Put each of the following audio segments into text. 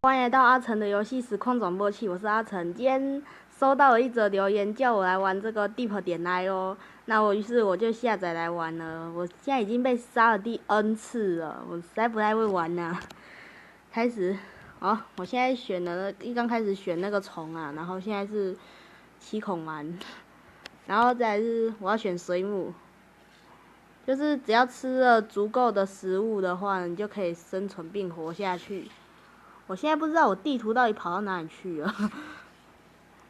欢迎来到阿成的游戏实况转播器，我是阿成。今天收到了一则留言，叫我来玩这个 Deep 点 I 哦。那于是我就下载来玩了。我现在已经被杀了第 N 次了，我实在不太会玩呐。开始，我现在选了刚开始选那个虫啊，然后现在是七孔鳗，然后再来是我要选水母，就是只要吃了足够的食物的话，你就可以生存并活下去。我现在不知道我地图到底跑到哪里去了，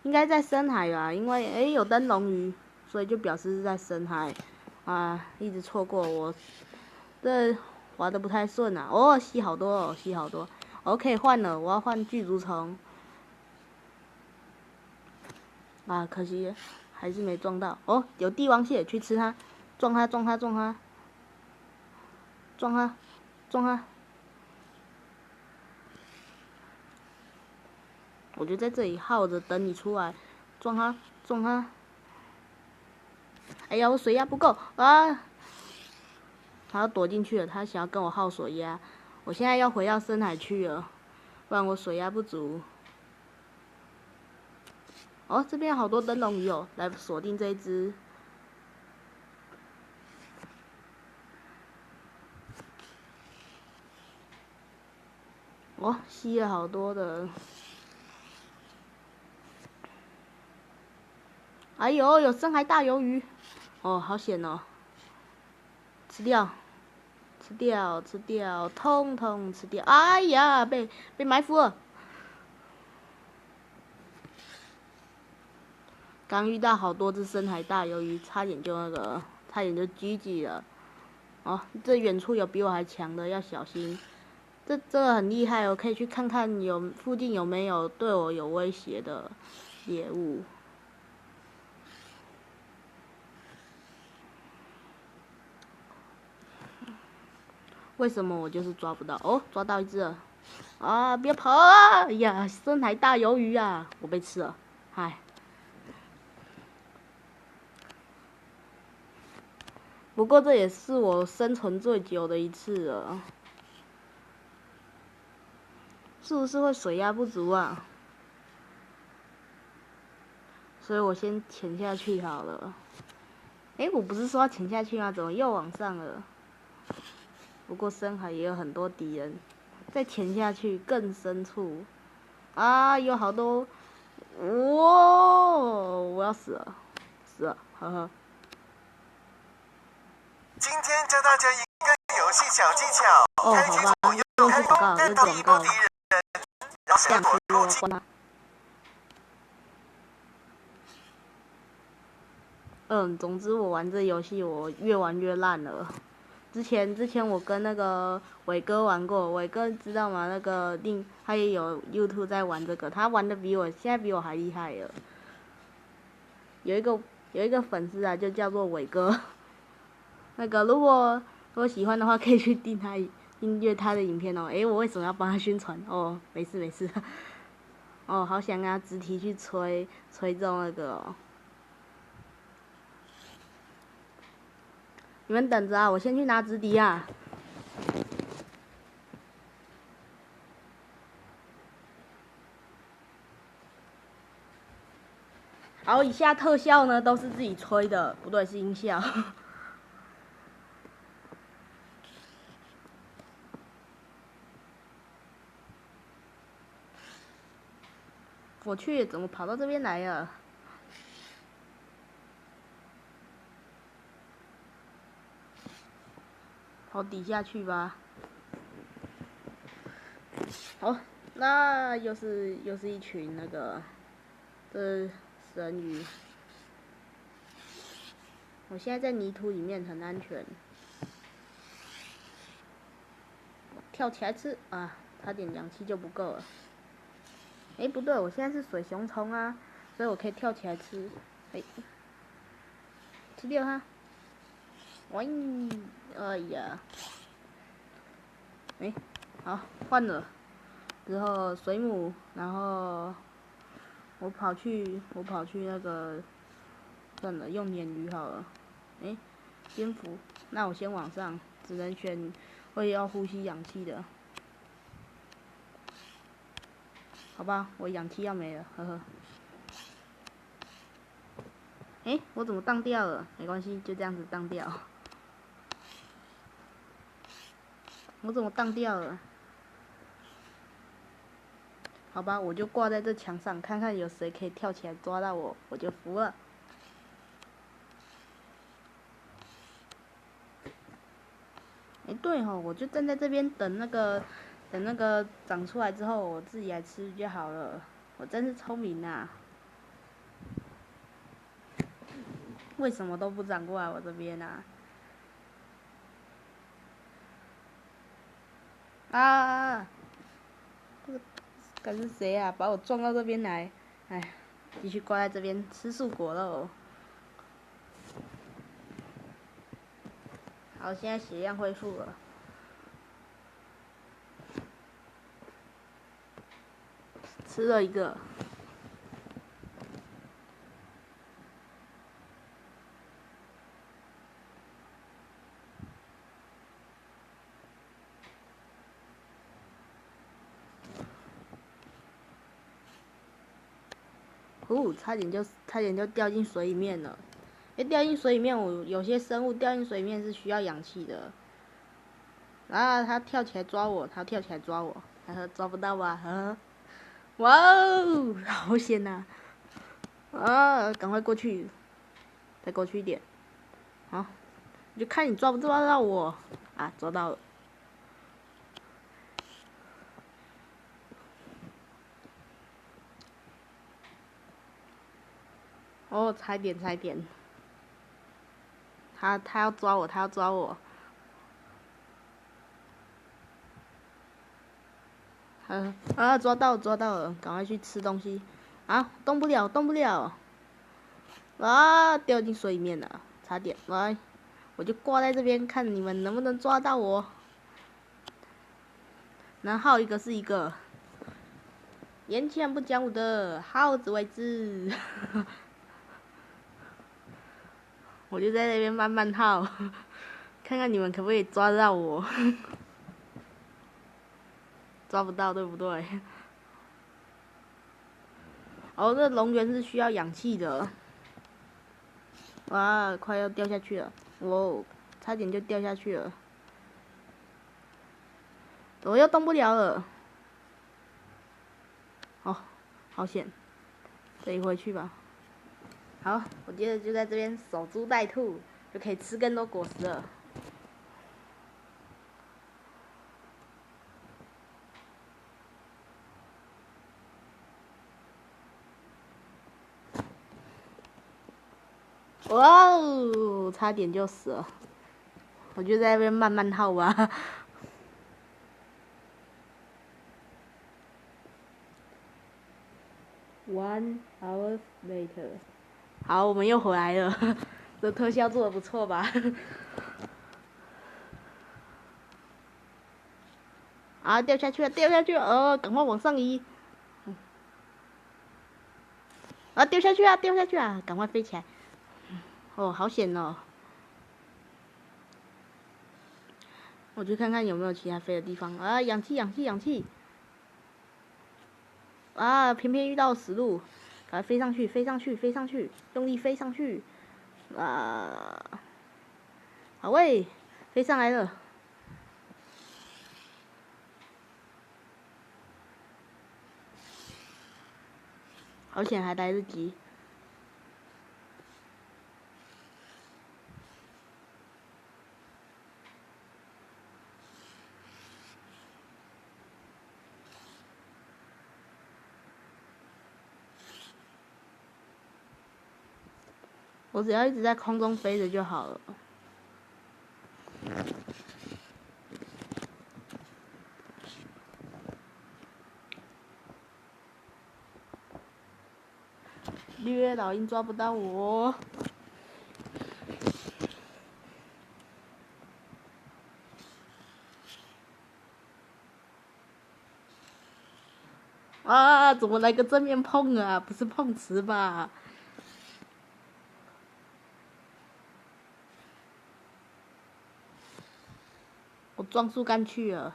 应该在深海吧？因为有灯笼鱼，所以就表示是在深海。啊，一直错过我，这滑得不太顺啊。哦，吸好多哦，吸好多。OK， 换了，我要换巨足虫。啊，可惜还是没撞到。哦，有帝王蟹，去吃它，撞它，撞它，撞它，撞它，撞它。我就在这里耗着，等你出来，撞它，撞它。哎呀，我水压不够啊！他要躲进去了，他想要跟我耗水压。我现在要回到深海去了，不然我水压不足。哦，这边好多灯笼鱼哦，来锁定这一只。哦，吸了好多的。哎呦，有深海大鱿鱼。哦，好险哦！吃掉，吃掉，吃掉，通通吃掉！哎呀，被埋伏了。刚遇到好多只深海大鱿鱼，差点就GG 了。哦，这远处有比我还强的，要小心。这个很厉害哦，可以去看看附近有没有对我有威胁的猎物。为什么我就是抓不到？哦，抓到一只了！啊，别跑啊！哎呀，深海大鱿鱼啊，我被吃了，嗨。不过这也是我生存最久的一次了，是不是会水压不足啊？所以我先潜下去好了。我不是说要潜下去吗？怎么又往上了？不过深海也有很多敌人，再潜下去更深处啊，有好多，哇！我要死了，死了，呵呵。今天教大家一个游戏小技巧，开启左右开弓，看到一波敌人，然后向左后击。总之我玩这游戏我越玩越烂了。之前我跟那个伟哥玩过，伟哥知道吗？那个他也有 YouTube 在玩这个，他玩的现在比我还厉害了。有一个粉丝啊，就叫做伟哥。那个如果喜欢的话，可以去订阅他的影片哦。我为什么要帮他宣传？哦，没事没事。哦，好想跟他直体去吹中那个哦。你们等着啊，我先去拿直笛啊。好，以下特效呢都是自己吹的，不对，是音效。我去，怎么跑到这边来了？跑底下去吧。好，那又是一群那个神鱼。我现在在泥土里面很安全。跳起来吃啊！差点氧气就不够了。不对，我现在是水熊虫啊，所以我可以跳起来吃。吃掉它。喂，哎呀，好，换了。之后水母，然后我跑去那个，算了，用鲶鱼好了。蝙蝠，那我先往上，只能选会要呼吸氧气的。好吧，我氧气要没了，呵呵。我怎么当掉了？没关系，就这样子当掉。我怎么当掉了？好吧，我就挂在这墙上，看看有谁可以跳起来抓到我，我就服了。对吼，我就站在这边等那个长出来之后，我自己来吃就好了。我真是聪明啊！为什么都不长过来我这边啊？啊！这个该是谁啊？把我撞到这边来？哎，继续挂在这边吃树果喽。好，现在血量恢复了。吃了一个。差点就掉进水里面了。掉进水里面，我有些生物掉进水里面是需要氧气的。然后它跳起来抓我，抓不到吧？哇哦，好险呐！赶快过去，再过去一点。好，就看你抓不抓到我啊！抓到了。哦，差一点。他要抓我。抓到了，赶快去吃东西。啊，动不了。掉进水里面了，差点。我就挂在这边，看你们能不能抓到我。然后一个是一个，言前不讲武的，耗子为止。我就在那边慢慢耗，看看你们可不可以抓到我。抓不到，对不对？哦，这龙源是需要氧气的。哇，快要掉下去了！我差点就掉下去了。我又动不了了。哦，好险！这一回去吧。好，我接着就在这边守株待兔，就可以吃更多果实了。哇哦，差点就死了。我就在那边慢慢耗吧。1 hour later， 好，我们又回来了。这特效做的不错吧？啊，掉下去了！赶快往上移。掉下去啊！赶快飞起来。哦，好险哦！我去看看有没有其他飞的地方。氧气！偏偏遇到死路，赶快飞上去，用力飞上去。好喂，飞上来了。好险还来得及。我只要一直在空中飞着就好了。绿叶老鹰抓不到我。怎么来个正面碰啊？不是碰瓷吧？我撞树干去了。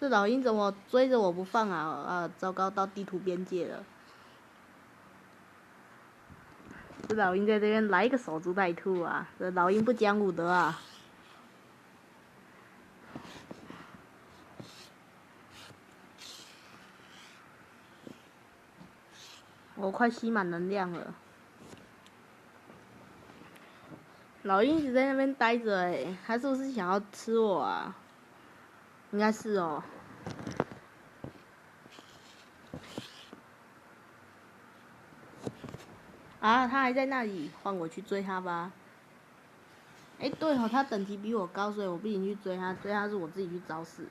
这老鹰怎么追着我不放啊？糟糕，到地图边界了。这老鹰在这边来一个守株待兔啊！这老鹰不讲武德啊！我快吸满能量了。老鹰一直在那边待着他是不是想要吃我啊？应该是哦。啊，他还在那里，换我去追他吧。对哦，他等级比我高，所以我不行去追他，追他是我自己去找死。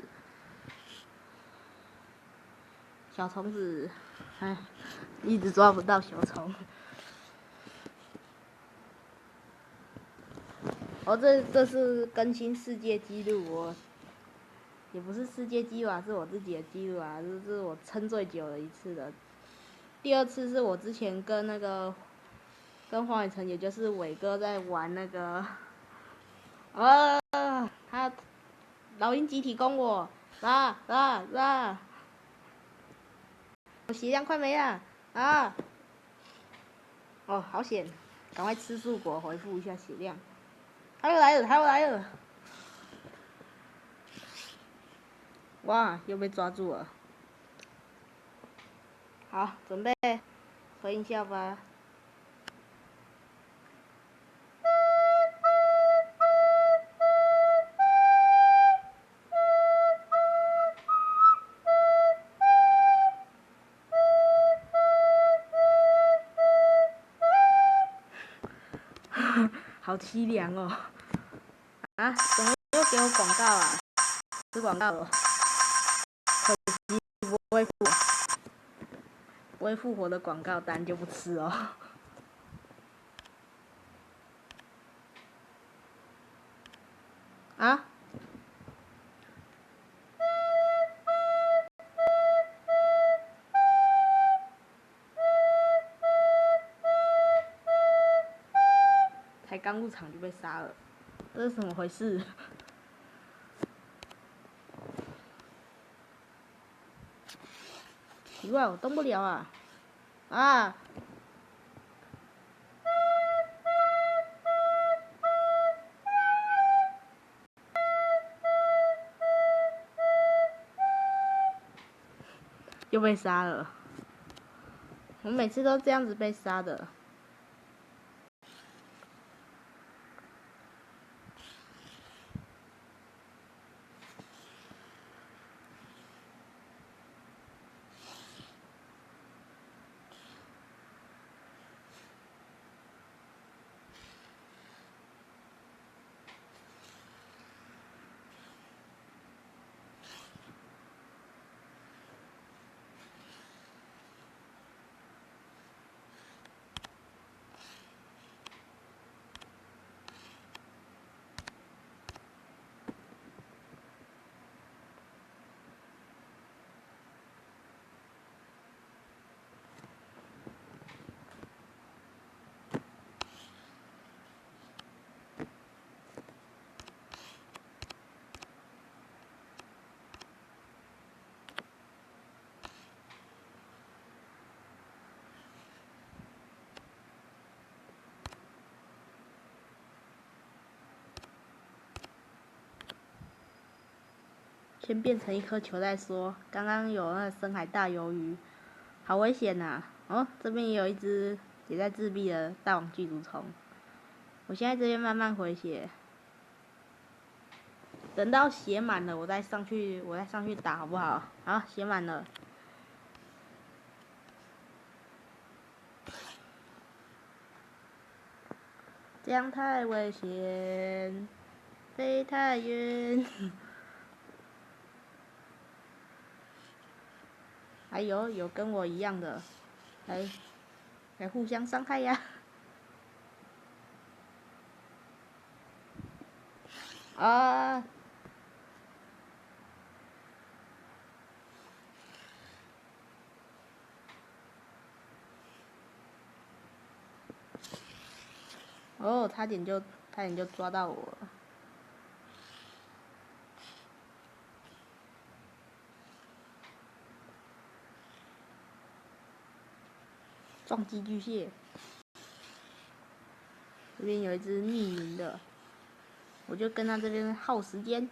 小虫子，一直抓不到小虫。这是更新世界纪录，也不是世界纪录啊，是我自己的纪录啊，这是我撑最久的一次的。第二次是我之前跟黄伟成，也就是伟哥在玩那个，他老鹰集体攻我，啦！我血量快没了啊！哦，好险，赶快吃素果回复一下血量。他又来了！哇，又被抓住了。好，准备回一下吧。好凄凉哦！啊，怎么又给我广告啊？吃广告了，可惜不会复活的广告单就不吃哦。啊？才刚入场就被杀了，这是怎么回事？奇怪，我动不了啊！啊！又被杀了。我每次都这样子被杀的。先变成一颗球再说。刚刚有那个深海大鱿鱼，好危险呐！哦，这边也有一只也在自闭的大网巨足虫。我现在这边慢慢回血，等到血满了我再上去打好不好？好，血满了。这样太危险，飞太远。还有跟我一样的，来互相伤害呀！啊！哦，差点就抓到我了。撞击巨蟹。这边有一只匿名的，我就跟他这边耗时间，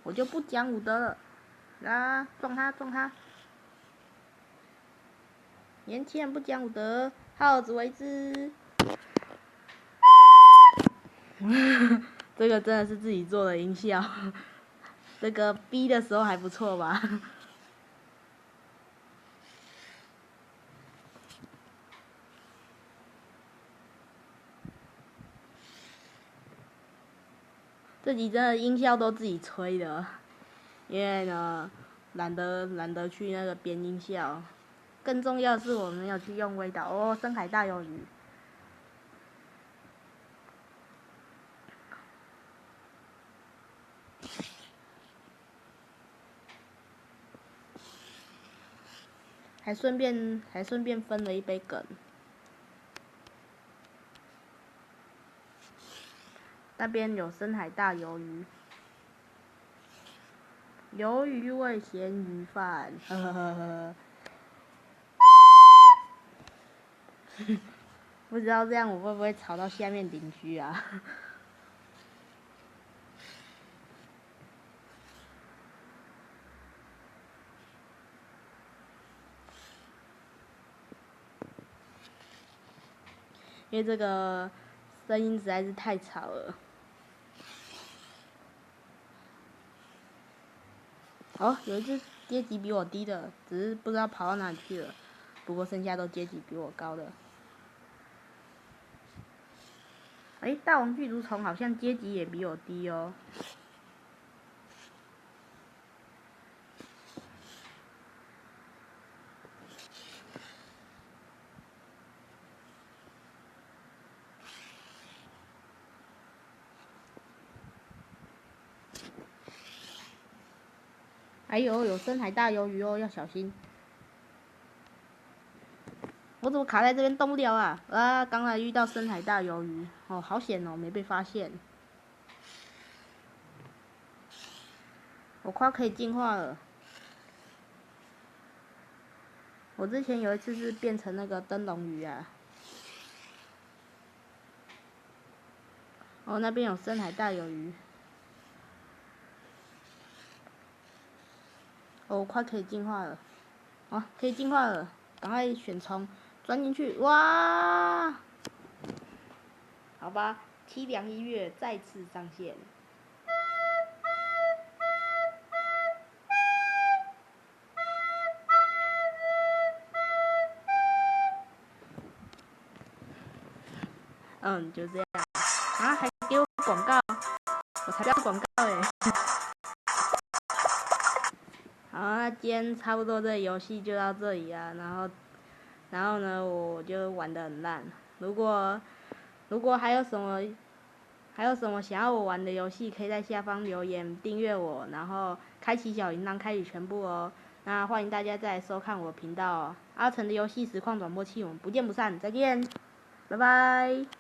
我就不讲武德了，啊，撞他！年轻人不讲武德，耗子为之。这个真的是自己做的音效，这个逼的时候还不错吧？这集真的音效都自己吹的，因为呢，懒得去那个编音效。更重要的是我们要去用味道哦，深海大鱿鱼。还顺便分了一杯梗。那边有深海大鱿鱼，鱿鱼味咸鱼饭，呵呵呵呵。不知道这样我会不会吵到下面邻居啊？因为这个声音实在是太吵了。哦，有一只阶级比我低的，只是不知道跑到哪里去了。不过剩下都阶级比我高的。大王巨足虫好像阶级也比我低哦。哎呦，有深海大鱿鱼哦，要小心！我怎么卡在这边动不了啊？啊，刚才遇到深海大鱿鱼，哦，好险哦，没被发现。我快可以进化了。我之前有一次是变成那个灯笼鱼啊。哦，那边有深海大鱿鱼。哦，我快可以进化了。哦，可以进化了，赶快选虫，钻进去，哇！好吧，凄凉一月再次上线。就这样。啊，还给我广告，我才不要广告欸。好，那今天差不多这个游戏就到这里啊，然后呢，我就玩得很烂。如果还有什么想要我玩的游戏，可以在下方留言订阅我，然后开启小铃铛，开启全部哦。那欢迎大家再来收看我的频道哦。阿成的游戏实况转播器，我们不见不散，再见，拜拜。